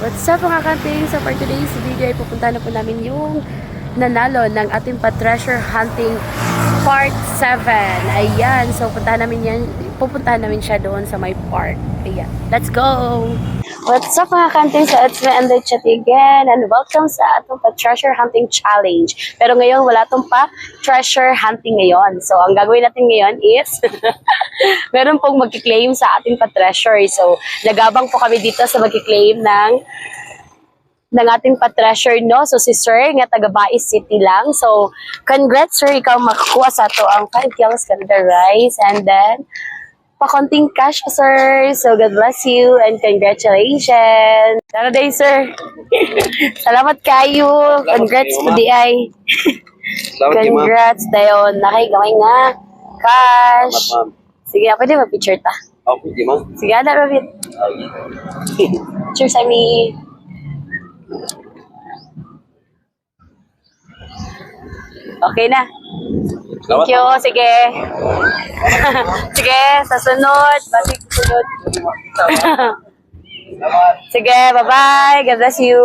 What's up mga kanting? So for today's video ay pupunta na po namin yung nanalo ng ating pa-treasure hunting part 7. Ayan, so pupuntahan namin siya doon sa my park. Ayan, let's go! What's up mga kanting? So it's me and the chat again and welcome sa atong pa-treasure hunting challenge. Pero ngayon wala tong pa-treasure hunting ngayon. So ang gagawin natin ngayon is meron pong magki-claim sa ating pa-treasure. So nagabang po kami dito sa magki-claim ng ating pa-treasure, no? So, si Sir, nga taga-Bais City lang. So, congrats, Sir. Ikaw makakuha sa to ang 5 kilos Canada rice. And then, pakonting cash, Sir. So, God bless you and congratulations. Tara day, Sir. Salamat kayo. Congrats po di ay. Congrats dayon. Nakigamay nga. Cash. Sige, pwede ma-picture ta. Pwede mo. Sige, ada, Robit. Picture sa mi. Okay na. Thank you. Sige. Sige, sa sunod. Balik sunod. Sige, bye-bye. God bless you.